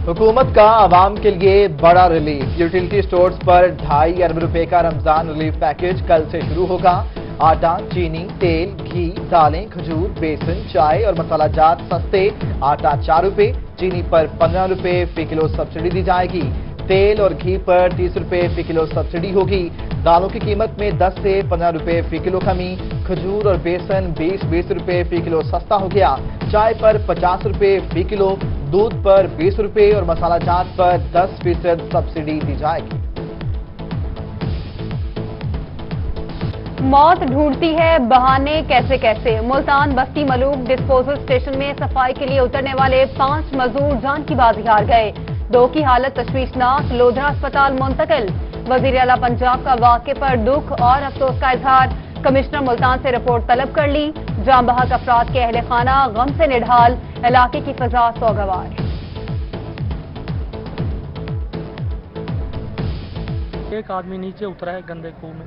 हुकूमत का आवाम के लिए बड़ा रिलीफ। यूटिलिटी स्टोर्स पर 2.5 अरब रुपए का रमजान रिलीफ पैकेज कल से शुरू होगा। आटा, चीनी, तेल, घी, दालें, खजूर, बेसन, चाय और मसाला जात सस्ते। आटा 4 रुपए, चीनी पर 15 रुपए फी किलो सब्सिडी दी जाएगी। तेल और घी पर 30 रुपए फी किलो सब्सिडी होगी। दालों की कीमत में 10 से 15 रुपए फी किलो कमी। खजूर और बेसन 20-20 रुपए फी किलो सस्ता हो गया। चाय पर 50 रुपए फी किलो, दूध पर 20 रुपए और मसाला जात पर 10% सब्सिडी दी जाएगी। मौत ढूंढती है बहाने कैसे कैसे। मुल्तान बस्ती मलूक डिस्पोजल स्टेशन में सफाई के लिए उतरने वाले 5 मजदूर जान की बाजी हार गए। 2 की हालत तशवीशनाक, लोधरा अस्पताल मुंतकिल। वजीर आला पंजाब का वाक़े पर दुख और अफसोस का इजहार। कमिश्नर मुल्तान से रिपोर्ट तलब कर ली। जाम बहक अफराद के अहले खाना गम से निढाल, इलाके की फजा सौगवार। एक आदमी नीचे उतरा है गंदे कुएं में,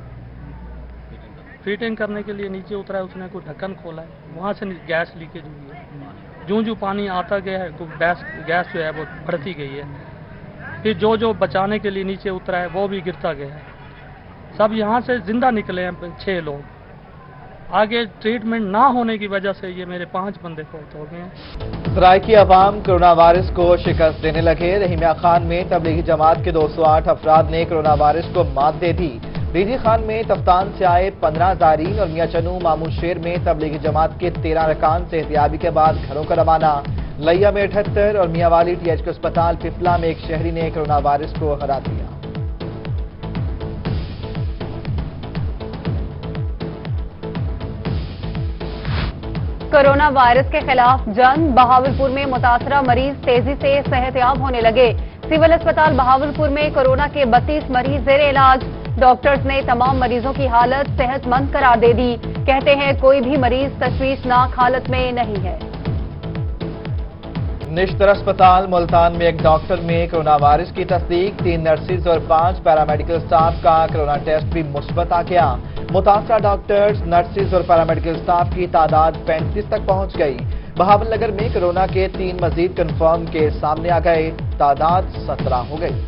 फिटिंग करने के लिए नीचे उतरा है, उसने कोई ढक्कन खोला है, वहां से गैस लीकेज हुई है। जो पानी आता गया है तो गैस जो है वो बढ़ती गई है। फिर जो बचाने के लिए नीचे उतरा है वो भी गिरता गया है। सब यहाँ से जिंदा निकले हैं 6 लोग। आगे ट्रीटमेंट ना होने की वजह से ये मेरे 5 बंदे फौत हो गए हैं। सराइकी अवाम कोरोना वायरस को शिकस्त देने लगे। रहीमिया खान में तबलीगी जमात के 208 अफराद ने कोरोना वायरस को मात दे दी। डीजी खान में तफ्तान से आए 15 ज़ायरीन और मियां चनू मामू शेर में तबलीगी जमात के 13 अरकान से एहतियाबी के बाद घरों का रवाना। लैया में 78 और मियांवाली THQ अस्पताल पिपला में एक शहरी ने कोरोना वायरस को हरा दिया। कोरोना वायरस के खिलाफ जंग। बहावलपुर में मुतासरा मरीज तेजी से सेहतयाब होने लगे। सिविल अस्पताल बहावलपुर में कोरोना के 32 मरीज जेर इलाज। डॉक्टर्स ने तमाम मरीजों की हालत सेहतमंद करार दे दी। कहते हैं कोई भी मरीज तशवीशनाक हालत में नहीं है। निश्तर अस्पताल मुल्तान में एक डॉक्टर में कोरोना वायरस की तस्दीक। 3 नर्सिस और 5 पैरामेडिकल स्टाफ का कोरोना टेस्ट भी मुस्बत आ गया। मुतासरा डॉक्टर्स, नर्सिस और पैरामेडिकल स्टाफ की तादाद 35 तक पहुंच गई। बहावल नगर में कोरोना के 3 मजीद कंफर्म केस सामने आ गए। तादाद 17 हो गई।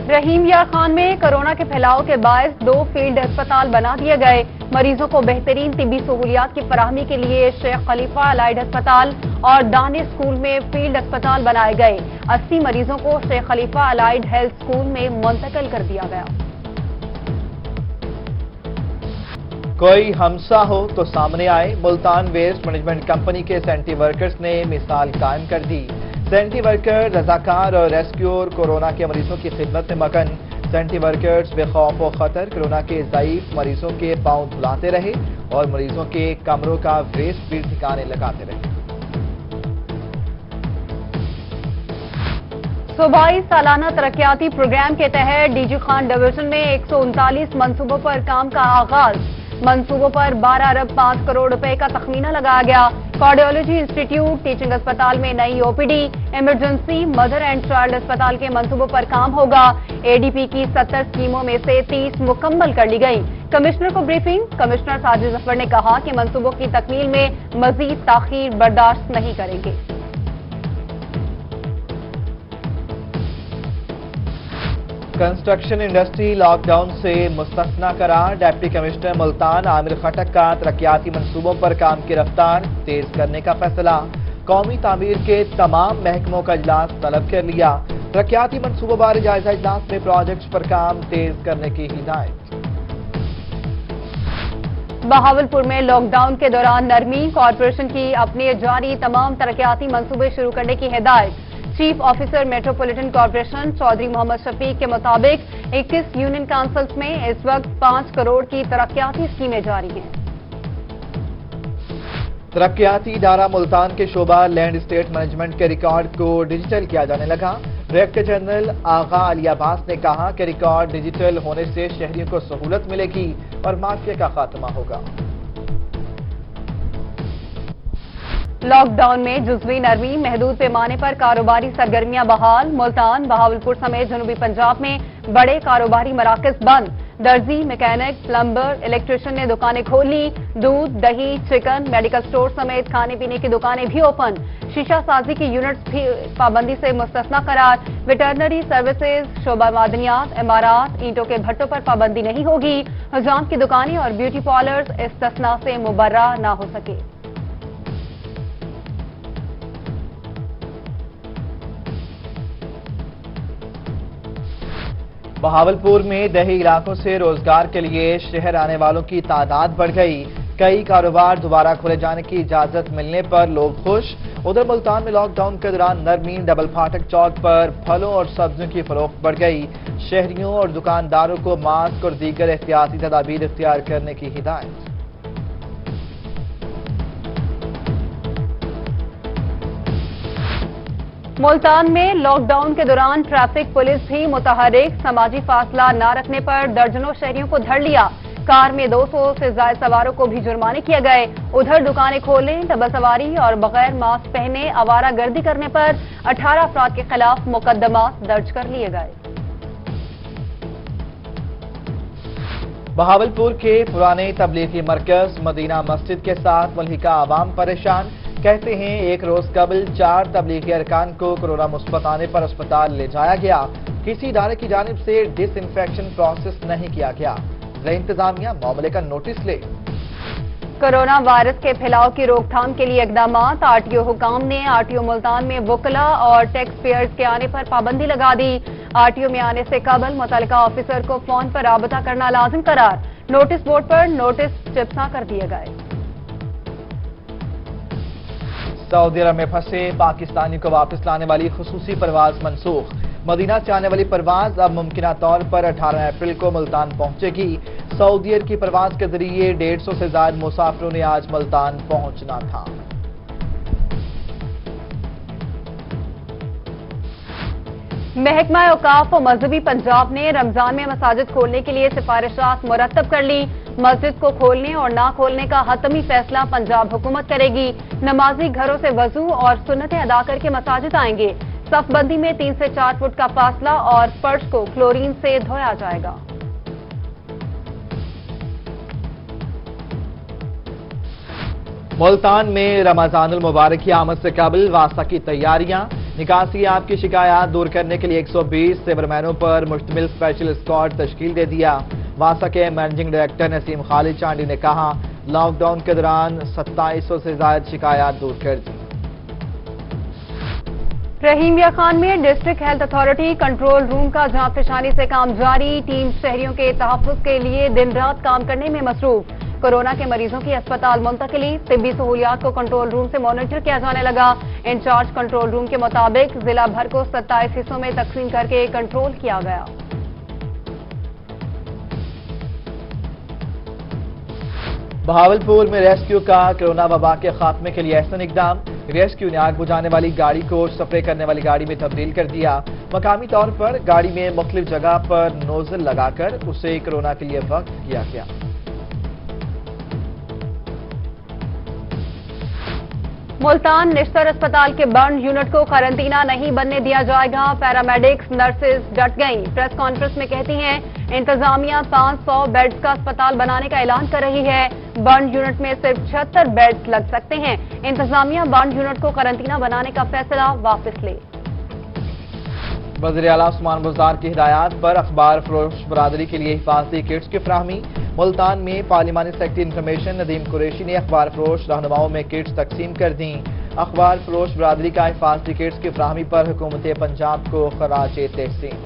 रहीमिया खान में कोरोना के फैलाव के बायस 2 फील्ड अस्पताल बना दिए गए। मरीजों को बेहतरीन तिब्बी सहूलियात की फराहमी के लिए शेख खलीफा अलाइड अस्पताल और दानिश स्कूल में फील्ड अस्पताल बनाए गए। 80 मरीजों को शेख खलीफा अलाइड हेल्थ स्कूल में मुंतकिल कर दिया गया। कोई हमसा हो तो सामने आए। मुल्तान वेस्ट मैनेजमेंट कंपनी के सेंटी वर्कर्स ने मिसाल कायम कर दी। सेंटी वर्कर, रजाकार और रेस्क्यूअर कोरोना के मरीजों की खिदमत में मगन। सेंटी वर्कर्स बेखौफ व खतर कोरोना के ज़ईफ मरीजों के पांव धुलाते रहे और मरीजों के कमरों का वेस्ट भी ठिकाने लगाते रहे। सूबाई सालाना तरक्याती प्रोग्राम के तहत डीजी खान डिवीजन में 139 मंसूबों पर काम का आगाज। मंसूबों पर 12 अरब 5 करोड़ रुपए का तखमीना लगाया गया। कार्डियोलॉजी इंस्टीट्यूट, टीचिंग अस्पताल में नई OPD, emergency, mother and child अस्पताल के मंसूबों पर काम होगा। ADP की 70 स्कीमों में से 30 मुकम्मल कर ली गई। कमिश्नर को ब्रीफिंग। कमिश्नर साजिद जफर ने कहा कि मंसूबों की तकमील में मजीद ताखीर बर्दाश्त नहीं करेंगे। कंस्ट्रक्शन इंडस्ट्री लॉकडाउन से मुस्तस्ना करार। डिप्टी कमिश्नर मुल्तान आमिर खटक का तरक्याती मंसूबों पर काम की रफ्तार तेज करने का फैसला। कौमी तामीर के तमाम महकमों का इजलास तलब कर लिया। तरक्याती मंसूबों बारे जायजा इजलास में प्रोजेक्ट्स पर काम तेज करने की हिदायत। बहावलपुर में लॉकडाउन के दौरान नरमी। कॉरपोरेशन की अपने जारी तमाम तरक्याती मंसूबे शुरू करने की हिदायत। Chief officer metropolitan corporation Chaudhry Muhammad Shafiq के मुताबिक 21 यूनियन काउंसिल्स में इस वक्त 5 करोड़ की तरक्याती स्कीमें जारी हैं। तरक्याती इदारा मुल्तान के शोबा लैंड स्टेट मैनेजमेंट के रिकॉर्ड को डिजिटल किया जाने लगा। डायरेक्टर जनरल आगा अली अब्बास ने कहा कि रिकॉर्ड डिजिटल होने से शहरियों को सहूलत मिलेगी और माफिया का खात्मा होगा। लॉकडाउन में जुज़वी नरमी। महदूद पैमाने पर कारोबारी सरगर्मियां बहाल। मुल्तान, बहावलपुर समेत जनूबी पंजाब में बड़े कारोबारी मराकज बंद। दर्जी, मैकेनिक, प्लम्बर, इलेक्ट्रिशियन ने दुकानें खोल ली। दूध, दही, चिकन, मेडिकल स्टोर समेत खाने पीने की दुकानें भी ओपन। शीशा साजी की यूनिट्स भी पाबंदी से मुस्तस्ना करार। वेटरनरी सर्विसेज, शोबा मादनियात, इमारात, ईंटों के भट्टों पर पाबंदी नहीं होगी। हजाम की दुकानें और ब्यूटी पार्लर्स इस्तिस्ना से मुबर्रा न हो सके। बहावलपुर में दही इलाकों से रोजगार के लिए शहर आने वालों की तादाद बढ़ गई। कई कारोबार दोबारा खोले जाने की इजाजत मिलने पर लोग खुश। उधर मुल्तान में लॉकडाउन के दौरान नरमीन डबल फाटक चौक पर फलों और सब्जियों की फरोख्त बढ़ गई। शहरियों और दुकानदारों को मास्क और दीगर एहतियाती तदाबीर इख्तियार करने की हिदायत। मुल्तान में लॉकडाउन के दौरान ट्रैफिक पुलिस भी मुतहर्रिक। समाजी फासला न रखने पर दर्जनों शहरियों को धर लिया। कार में 200 से ज्यादा सवारों को भी जुर्माने किए गए। उधर दुकानें खोलने, डबल सवारी और बगैर मास्क पहने आवारागर्दी करने पर 18 अफराद के खिलाफ मुकदमा दर्ज कर लिए गए। बहावलपुर के पुराने तबलीगी मरकज मदीना मस्जिद के साथ मल्हिका आवाम परेशान। कहते हैं एक रोज कबल 4 तबलीगी अरकान को कोरोना मुस्बत आने पर अस्पताल ले जाया गया। किसी इदारे की जानिब से डिसइंफेक्शन प्रोसेस नहीं किया गया। इंतजामिया मामले का नोटिस ले। कोरोना वायरस के फैलाव की रोकथाम के लिए इकदाम। आरटीओ हुकाम ने आरटीओ मुल्तान में वकला और टैक्स पेयर्स के आने पर पाबंदी लगा दी। आरटीओ में आने से कबल मुतल्लिका ऑफिसर को फोन पर राबता करना लाजिम करार। नोटिस बोर्ड पर नोटिस चिपसा कर दिए गए। सऊदी अरब में फंसे पाकिस्तानी को वापस लाने वाली खुसूसी परवाज मनसूख। मदीना से आने वाली परवाज अब मुमकिना तौर पर 18 अप्रैल को मुल्तान पहुंचेगी। सऊदी अरब की परवाज के जरिए 150 से ज्यादा मुसाफिरों ने आज मुल्तान पहुंचना था। महकमा औकाफ और मजहबी पंजाब ने रमजान में मसाजिद खोलने के लिए सिफारिशात मुरतब कर ली। मस्जिद को खोलने और ना खोलने का हतमी फैसला पंजाब हुकूमत करेगी। नमाजी घरों से वजू और सुन्नतें अदा करके मसाजिद आएंगे। सफबंदी में 3 से 4 फुट का फासला और फर्श को क्लोरीन से धोया जाएगा। मुल्तान में रमजानुल मुबारक की आमद से कबल वास्ता की तैयारियां। निकासी आपकी शिकायत दूर करने के लिए 120 सेवरमैनों पर मुश्तमिल स्पेशल स्क्वाड तश्कील दे दिया। वासा के मैनेजिंग डायरेक्टर नसीम खालिद चांडी ने कहा, लॉकडाउन के दौरान 2700 से ज्यादा शिकायत दूर कर दी। रहीमिया खान में district health authority control room का जांच से काम जारी। टीम शहरियों के तहफ्फुज़ के लिए दिन रात काम करने में मसरूफ। कोरोना के मरीजों की अस्पताल मुंतकिली, तिब्बी सहूलियात को कंट्रोल रूम से मॉनिटर किया जाने लगा। इंचार्ज कंट्रोल रूम के मुताबिक जिला भर को 27 हिस्सों में तकसीम करके कंट्रोल किया गया। बहावलपुर में रेस्क्यू का कोरोना वबा के खात्मे के लिए एहसन इकदाम। रेस्क्यू ने आग बुझाने वाली गाड़ी को स्प्रे करने वाली गाड़ी में तब्दील कर दिया। मकामी तौर पर गाड़ी में मुख्तलिफ जगह पर नोजल लगाकर उसे कोरोना के लिए वक्त किया गया। मुल्तान निश्तर अस्पताल के बर्न यूनिट को क्वारंटीना नहीं बनने दिया जाएगा। पैरामेडिक्स नर्सेज डट गईं। प्रेस कॉन्फ्रेंस में कहती हैं इंतजामिया 500 बेड्स का अस्पताल बनाने का ऐलान कर रही है। बर्न यूनिट में सिर्फ 76 बेड्स लग सकते हैं। इंतजामिया बर्न यूनिट को क्वारंटीना बनाने का फैसला वापस ले। वज़ीर आला उस्मान बुज़दार की हिदायत पर अखबार फरोश बरादरी के लिए हिफाजती किट्स की फराहमी। मुल्तान में पार्लिमानी सेक्रेटरी इंफॉर्मेशन नदीम कुरैशी ने अखबार फरोश रहनुमाओं में किट्स तकसीम कर दी। अखबार फरोश बरादरी का हिफाजती किट्स की फराहमी पर हुकूमत पंजाब को खराजे तहसीन।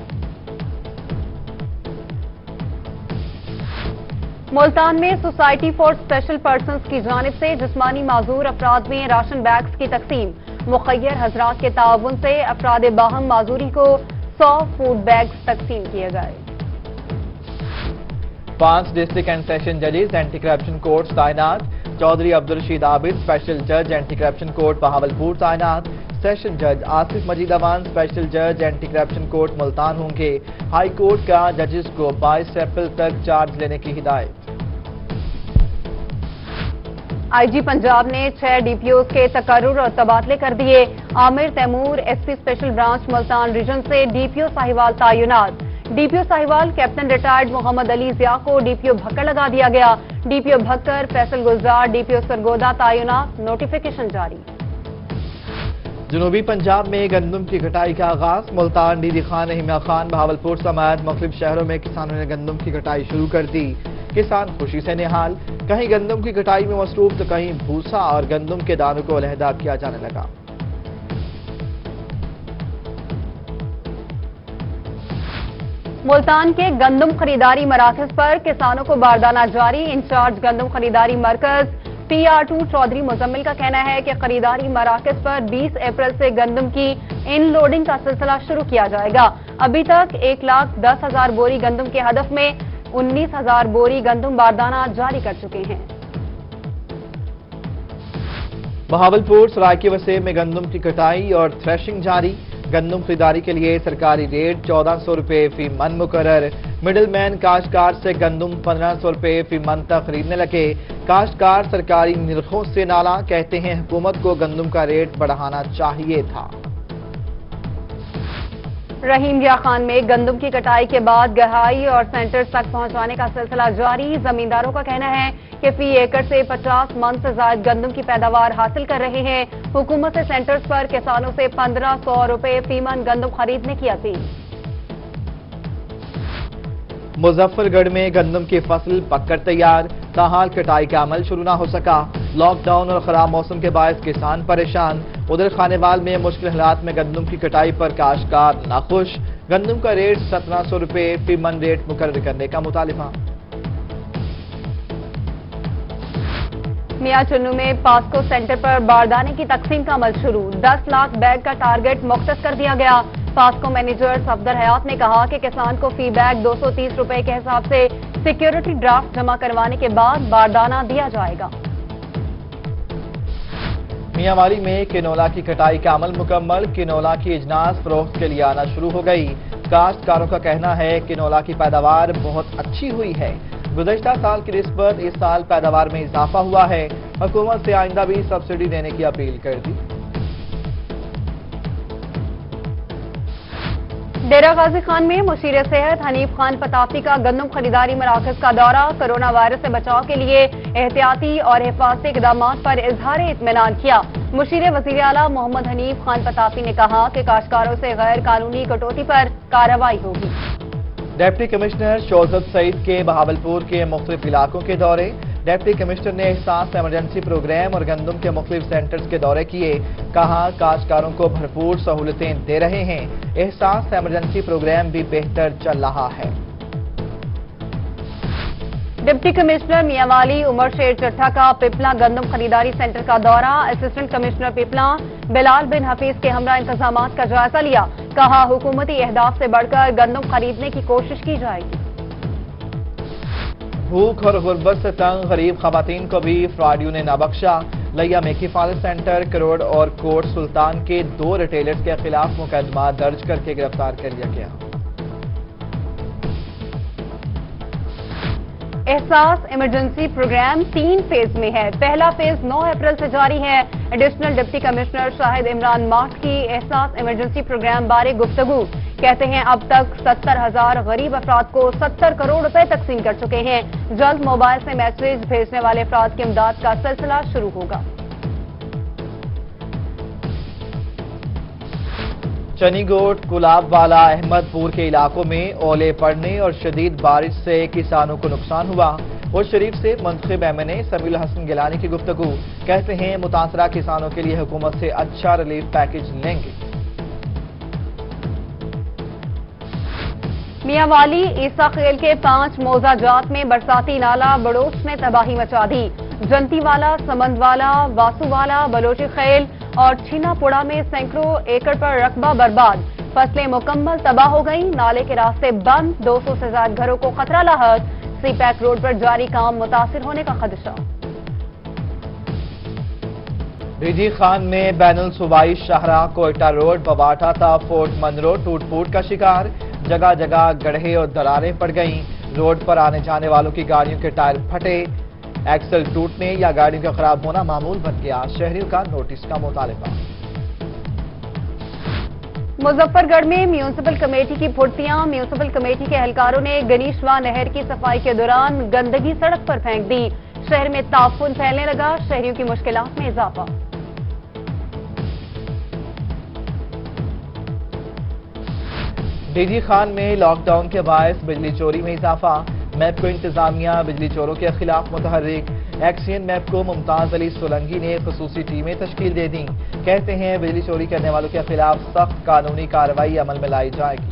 मुल्तान में सोसाइटी फॉर स्पेशल पर्सन्स की जानिब से जिस्मानी माजूर अफराद में राशन बैग्स की तकसीम। मुखय्यर हजरात के ताउन से अफराद बाहम माजूरी को 100 फूड बैग्स तकसीम किए गए। 5 डिस्ट्रिक्ट एंड सेशन जजेस एंटी करप्शन कोर्ट तैनात। चौधरी अब्दुल रशीद आबिद स्पेशल जज एंटी करप्शन कोर्ट बहावलपुर तैनात। सेशन जज आसिफ मजीद अवान स्पेशल जज एंटी करप्शन कोर्ट मुल्तान होंगे। हाई कोर्ट का जजेस को 22 अप्रैल तक चार्ज लेने की हिदायत। आईजी पंजाब ने 6 डीपीओ के तकर्रुर और तबादले कर दिए। Amir Taimur SP special branch Multan region से डीपीओ साहिवाल तैनात। DPO Sahiwal captain retired Mohammad Ali Zia को डीपीओ भक्कर लगा दिया गया। डीपीओ भक्कर, फैसल गुलजार, डीपीओ सरगोदा तैनात, नोटिफिकेशन जारी। जनूबी पंजाब में गंदम की कटाई का आगाज। मुल्तान, डीडी खान, हिमा खान, बहावलपुर समेत मुख्तलिफ शहरों में किसानों ने गंदम की कटाई शुरू कर दी। किसान खुशी से निहाल, कहीं गंदम की कटाई में मसरूफ तो कहीं भूसा और गंदम के दानों को अलहदा किया जाने लगा। मुल्तान के गंदम खरीदारी मराकज पर किसानों को बारदाना जारी। इंचार्ज गंदम खरीदारी मरकज PR2 चौधरी मुजम्मिल का कहना है कि खरीदारी मराकज पर 20 अप्रैल से गंदम की इन लोडिंग का सिलसिला शुरू किया जाएगा। अभी तक 1,10,000 बोरी गंदम के हदफ में 19,000 बोरी गंदम बारदाना जारी कर चुके हैं। बहावलपुर सरायके वसीम में गंदम की कटाई और थ्रेशिंग जारी। गंदम खरीदारी के लिए सरकारी रेट 1400 रुपए फी मन मुकर्रर। मिडिल मैन काश्तकार से गंदम 1500 रुपए फी मन तक खरीदने लगे। काश्तकार सरकारी निरखों से नाला, कहते हैं हुकूमत को गंदम का रेट बढ़ाना चाहिए था। रहीम या खान में गंदम की कटाई के बाद गहाई और सेंटर्स तक पहुंचाने का सिलसिला जारी। जमींदारों का कहना है कि फी एकड़ से 50 मन से ज्यादा गंदम की पैदावार हासिल कर रहे हैं। हुकूमत से सेंटर्स पर किसानों से 1500 रुपए फी मन गंदम खरीदने की अपील। मुजफ्फरगढ़ में गंदम की फसल पककर तैयार, ताहाल कटाई का अमल शुरू न हो सका। लॉकडाउन और खराब मौसम के बायस किसान परेशान। उधर खानेवाल में मुश्किल हालात में गंदम की कटाई पर काश्तकार नाखुश। गंदम का रेट 1700 रुपए फी मन रेट मुकर्रर करने का मुतालिबा। मियां चुन्नू में पास्को सेंटर पर बारदाने की तकसीम का अमल शुरू। 10 लाख बैग का टारगेट मुख्तस कर दिया गया। पास्को मैनेजर सफदर हयात ने कहा कि किसान को फी बैग 230 रुपए के हिसाब से सिक्योरिटी ड्राफ्ट जमा करवाने के बाद बारदाना दिया जाएगा। मियांवाली में किनोला की कटाई का अमल मुकम्मल। किनोला की इजनास फरोख्त के लिए आना शुरू हो गई। काश्तकारों का कहना है किनोला की पैदावार बहुत अच्छी हुई है। गुज़श्ता साल की निस्बत इस साल पैदावार में इजाफा हुआ है। हुकूमत से आइंदा भी सब्सिडी देने की अपील कर दी। डेरा गाजी खान में मुशीर सेहत हनीफ खान पताफी का गंदम खरीदारी मराकज का दौरा। कोरोना वायरस से बचाव के लिए एहतियाती और हिफाजती इक़दाम पर इजहार इत्मीनान किया। मुशीर वज़ीर आला मोहम्मद हनीफ खान पताफी ने कहा कि काश्तकारों से गैर कानूनी कटौती पर कार्रवाई होगी। डिप्टी कमिश्नर शौकत सईद के बहावलपुर के मुख्तलिफ इलाकों के दौरे। डिप्टी कमिश्नर ने एहसास इमरजेंसी प्रोग्राम और गंदम के मुख्तलिफ सेंटर्स के दौरे किए। कहा काश्तकारों को भरपूर सहूलतें दे रहे हैं। एहसास इमरजेंसी प्रोग्राम भी बेहतर चल रहा है। डिप्टी कमिश्नर मियांवाली उमर शेर चट्ठा का पिपला गंदम खरीदारी सेंटर का दौरा। असिस्टेंट कमिश्नर पिपला बिलाल बिन हफीज के हमरा इंतजामात का जायजा लिया। कहा हुकूमती अहदाफ से बढ़कर गंदम खरीदने की कोशिश की जाएगी। भूख और गुर्बत से तंग गरीब खवातीन को भी फ्रॉडियों ने न बख्शा। लिया में किफालत सेंटर, करोड़ और कोट सुल्तान के 2 रिटेलर्स के खिलाफ मुकदमा दर्ज करके गिरफ्तार कर लिया गया। एहसास इमरजेंसी प्रोग्राम 3 फेज में है। पहला फेज 9 अप्रैल से जारी है। Additional deputy commissioner Shahid Imran माठ की एहसास इमरजेंसी प्रोग्राम बारे गुफ्तगू। कहते हैं अब तक 70,000 गरीब अफराद को 70 करोड़ रुपए तकसीम कर चुके हैं। जल्द मोबाइल से मैसेज भेजने वाले अफराद की इमदाद का सिलसिला शुरू होगा। चनीगोट, गुलाबवाला, अहमदपुर के इलाकों में ओले पड़ने और शदीद बारिश से किसानों को नुकसान हुआ। और शरीफ से मुंतखब MNA समीउल हसन गिलानी की गुफ्तगू। कहते हैं मुतासरा किसानों के लिए हुकूमत से अच्छा रिलीफ पैकेज लेंगे। मियांवाली ईसा खेल के 5 मौजा जात में बरसाती नाला बड़ोच ने तबाही मचा दी। जंतीवाला, समंदवाला, वासुवाला, बलोची खेल और छीनापुड़ा में सैकड़ों एकड़ पर रकबा बर्बाद। फसलें मुकम्मल तबाह हो गई। नाले के रास्ते बंद। 200 से ज्यादा घरों को खतरा लाहक। सीपैक रोड पर जारी काम मुतासिर होने का खदशा। डीडी खान में बैनुल सूबाई शाहरा कोयटा रोड बवाटा था फोर्ट मनरो टूट फूट का शिकार। जगह जगह गड्ढे और दरारें पड़ गईं। रोड पर आने जाने वालों की गाड़ियों के टायर फटे। एक्सल टूटने या गाड़ियों का खराब होना मामूल बन गया। शहरियों का नोटिस का मुतालिबा। मुजफ्फरगढ़ में म्यूनिसिपल कमेटी की फुर्तियां। म्यूनिसिपल कमेटी के एहलकारों ने गनीशवा नहर की सफाई के दौरान गंदगी सड़क पर फेंक दी। शहर में ताफुन फैलने लगा, शहरियों की मुश्किलात में इजाफा। डीजी खान में लॉकडाउन के बायस बिजली चोरी में इजाफा। मैपको इंतजामिया बिजली चोरों के खिलाफ मुतहर्रिक। एक्सियन मैपको मुमताज अली सोलंगी ने खसूसी टीमें तश्कील दे दी। कहते हैं बिजली चोरी करने वालों के खिलाफ सख्त कानूनी कार्रवाई अमल में लाई जाएगी।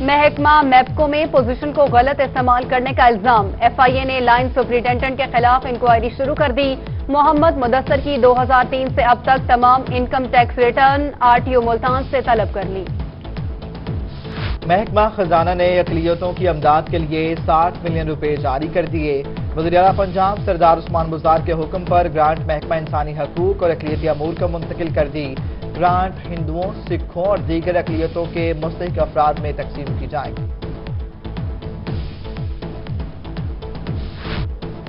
महकमा मैपको में पोजीशन को गलत इस्तेमाल करने का इल्जाम। एफआईए ने लाइन सुपरिटेंडेंट के खिलाफ इंक्वायरी शुरू कर दी। मोहम्मद मुदस्सर की 2003 से अब तक तमाम income tax return RTO Multan से तलब कर ली। महकमा खजाना ने अक़लियतों की अमदाद के लिए 60 मिलियन रुपए जारी कर दिए। वज़ीर-ए-आला पंजाब सरदार उस्मान बुज़दार के हुक्म पर ग्रांट महकमा इंसानी हकूक और अक़लियती अमूर को मुंतकिल कर दी। ग्रांट हिंदुओं, सिखों और दीगर अक़लियतों के मुस्तहिक़ अफराद में तकसीम की जाएगी।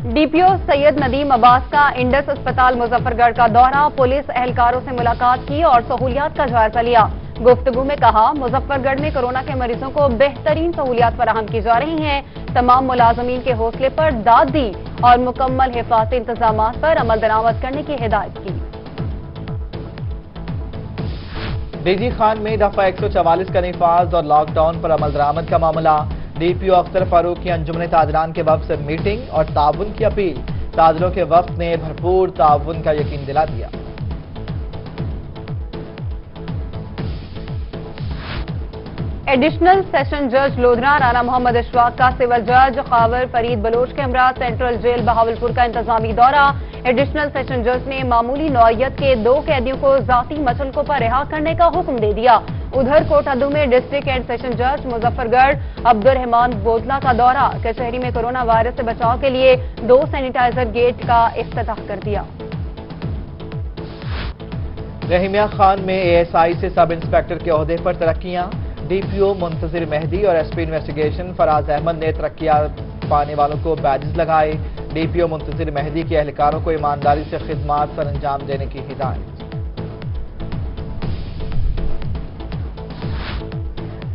डीपीओ सैयद नदीम अब्बास का इंडस अस्पताल मुजफ्फरगढ़ का दौरा। पुलिस एहलकारों से मुलाकात की और सहूलियात का जायजा लिया। गुफ्तगू में कहा, मुजफ्फरगढ़ में कोरोना के मरीजों को बेहतरीन सहूलियात फराहम की जा रही हैं। तमाम मुलाजमीन के हौसले पर दाद दी और मुकम्मल हिफाजती इंतजामात पर अमल दरामद करने की हिदायत की। डीजी खान में दफा 144 का निफाज और लॉकडाउन पर अमल दरामद का मामला। डीपीओ अख्तर फारूक की अंजुमन ताजरान के वफ्द से मीटिंग और ताउन की अपील। ताजरों के वफ्द ने भरपूर ताउन का यकीन दिला दिया। एडिशनल सेशन जज लोधरा राना मोहम्मद इशफाक का सिविल जज खावर फरीद बलोच के हमरा सेंट्रल जेल बहावलपुर का इंतजामी दौरा। एडिशनल सेशन जज ने मामूली नौइयत के 2 कैदियों को जाती मचलकों पर रिहा करने का हुक्म दे दिया। उधर कोटादू में डिस्ट्रिक्ट एंड सेशन जज मुजफ्फरगढ़ अब्दुर्रहमान बोतला का दौरा। कचहरी में कोरोना वायरस से बचाव के लिए 2 सैनिटाइजर गेट का इफ्तिताह कर दिया। रहीमिया खान में एएसआई से सब इंस्पेक्टर के ओहदे पर तरक्कियां। डीपीओ मुंतजिर मेहदी और एसपी इन्वेस्टिगेशन फराज अहमद ने तरक्कियां पाने वालों को बैजेस लगाए। डीपीओ मुंतजिर मेहदी के एहलकारों को ईमानदारी से खिदमात सर अंजाम देने की हिदायत।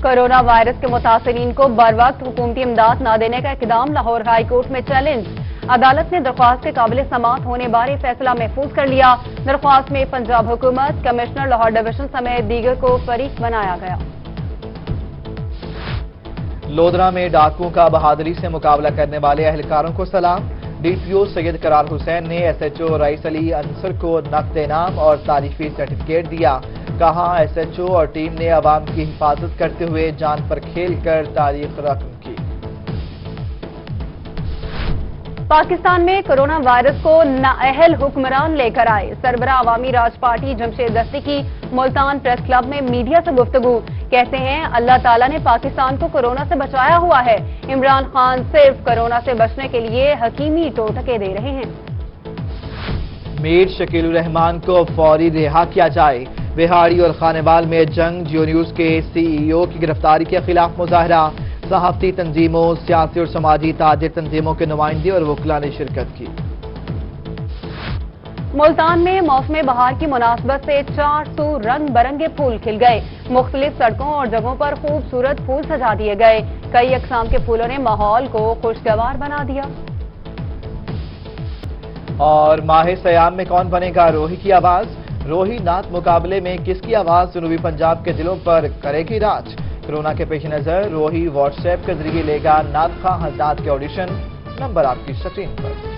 कोरोना वायरस के मुतासरीन को बर वक्त हुकूमती इमदाद न देने का इकदाम। लाहौर हाई कोर्ट में चैलेंज। अदालत ने दरख्वास्त के काबिल समात होने बारे फैसला महफूज कर लिया। दरख्वास्त में पंजाब हुकूमत, कमिश्नर लाहौर डिवीजन समेत दीगर को फरीक बनाया गया। लोधरा में डाकुओं का बहादुरी से मुकाबला करने वाले एहलकारों को सलाम। डीपीओ सैयद करार हुसैन ने एसएचओ रईस अली अंसर को नकद इनाम और तारीफी सर्टिफिकेट दिया। कहा, एसएचओ और टीम ने अवाम की हिफाजत करते हुए जान पर खेल कर तारीख रकम की। पाकिस्तान में कोरोना वायरस को नाअहल हुक्मरान लेकर आए। सरबराह अवामी राज पार्टी जमशेद दस्ती की मुल्तान प्रेस क्लब में मीडिया से गुफ्तगू। कहते हैं, अल्लाह ताला ने पाकिस्तान को कोरोना से बचाया हुआ है। इमरान खान सिर्फ कोरोना से बचने के लिए हकीमी टोटके दे रहे हैं। मीर शकील रहमान को फौरी रिहा किया जाए। बिहाड़ी और खानेवाल में जंग। जियो न्यूज के सीईओ की गिरफ्तारी के खिलाफ मुजाहरा। सहाफती तंजीमों, सियासी और समाजी ताजिर तंजीमों के नुमाइंदे और वकला ने शिरकत की। मुल्तान में मौसम बहार की मुनासबत से 400 रंग बरंगे फूल खिल गए। मुख्तलिफ सड़कों और जगहों पर खूबसूरत फूल सजा दिए गए। कई अकसाम के फूलों ने माहौल को खुशगवार बना दिया। और माह सयाम में कौन बनेगा रोही की आवाज। रोही नात मुकाबले में किसकी आवाज जनूबी पंजाब के दिलों पर करेगी राज। कोरोना के पेश नजर रोही व्हाट्सएप के जरिए लेगा नात खां हजरात के ऑडिशन। नंबर आपकी स्क्रीन पर।